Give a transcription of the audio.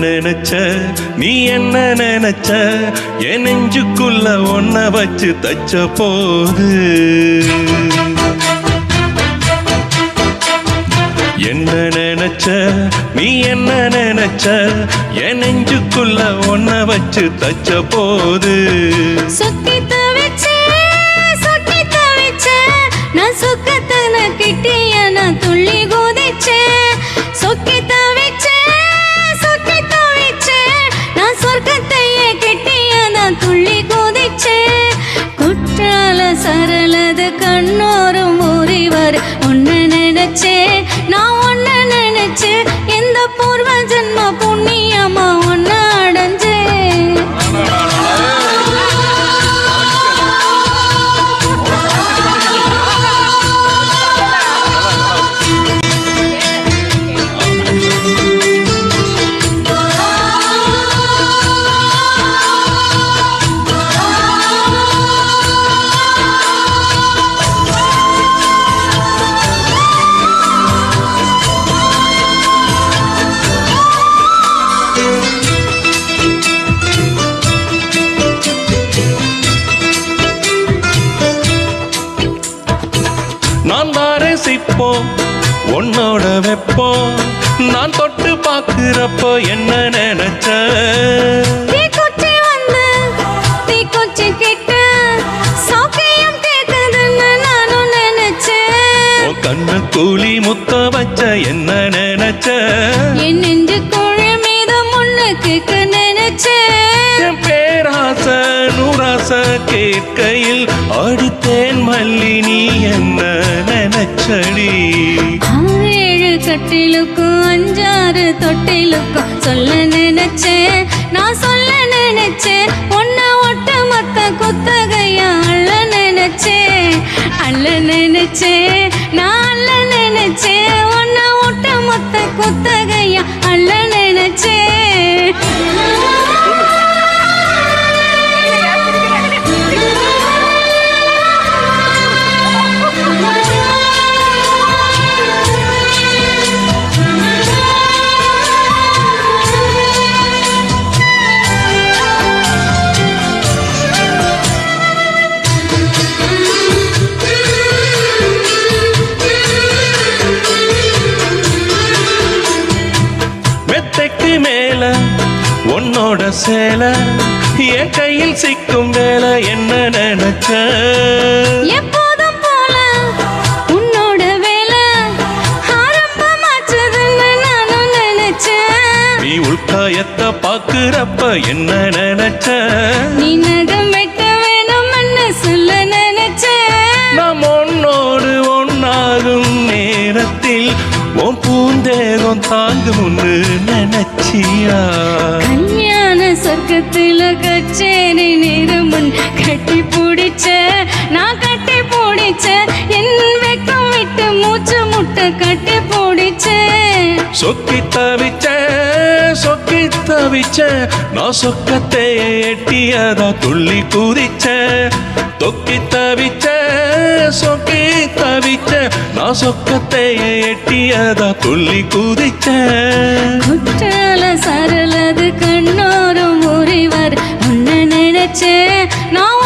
நினைச்ச நீ என்ன நினைச்ச என் நெஞ்சுக்குள்ள ஒன்ன வச்சு தச்ச போது என்ன நினைச்ச நீ என்ன நினைச்ச என் நெஞ்சுக்குள்ள ஒன்ன வச்சு தச்ச போது சொக்கி தவிச்சே நான் சுக்கத்தன கிட்டிய நான் துள்ளி குதிச்சே சொக்கி தவிச்சே நான் சொர்க்கத்தையே கிட்டிய நான் துள்ளி குதிச்சே குற்றால சரளது கண்ணோரும் ஊறிவர் ஒன்னு நினைச்சே நான் ஒன்னு நினைச்சே எந்த பூர்வ ஜென்ம புண்ணியமா ஒன்னு அடைஞ்சே நான் ரசிப்போம் உன்னோட வெப்பம் நான் தொட்டு பாக்குறப்ப என்ன நினைச்ச தீக்குச்சி வந்து தீக்குச்சி கிட்ட சௌக்கியம் கேக்குதுன்னு நானும் நினைச்சேன் கண்ணு கூலி முத்த வச்ச என்ன நினைச்ச என் நெஞ்சு கோழி மீது முன்னு கேட்க நினைச்சேன் என் பேராச நூராச கேட்கையில் அடித்தேன் மல்லி நீ என்ன நினைச்சடி 6 கட்டிலுக்கும் 5 தொட்டிலுக்கும் சொல்ல நினைச்சேன் நான் சொல்ல நினைச்சேன் ஒன்ன ஒட்டு மொத்த குத்தகையா அள்ள நினைச்சேன் நான் அள்ள நினைச்சேன் ஒன்ன ஒட்டு மொத்த குத்தகையா அள்ள நினைச்சேன் மெத்தைக்கு மேல உன்னோட சேலை என் கையில் சிக்கும் வேலை என்ன நினைச்ச எப்போதும் போல உன்னோட வேலை ஆரம்பமாச்சதுன்னு நானும் நினைச்சேன் நீ உள்காயத்தை பாக்குறப்ப என்ன நினைச்ச நீ நகம் வெட்ட வேணும்னு சொல்ல நினைச்சேன் நாம் ஒன்னோடு ஒன்னாகும் நேரத்தில் உன் பூந்தேகம் தாங்கும்னு நினைச்சியா கல்யாண சொர்க்கத்துல கச்சேரி நிறுவன் கட்டி பிடிச்ச நான் கட்டி பிடிச்ச என் வெக்கம் விட்டு மூச்சு முட்டை கட்டி பிடிச்ச சொக்கி தவிச்ச நான் சொக்கத்தை எட்டியதா துள்ளி குதிச்ச தொக்கி தவிச்ச நான் சொக்கத்தை எட்டியதா துள்ளி குதிச்ச குற்றால சரளது கண்ணோரும் ஊறிவர் ஒன்னு நினைச்சேன் நான்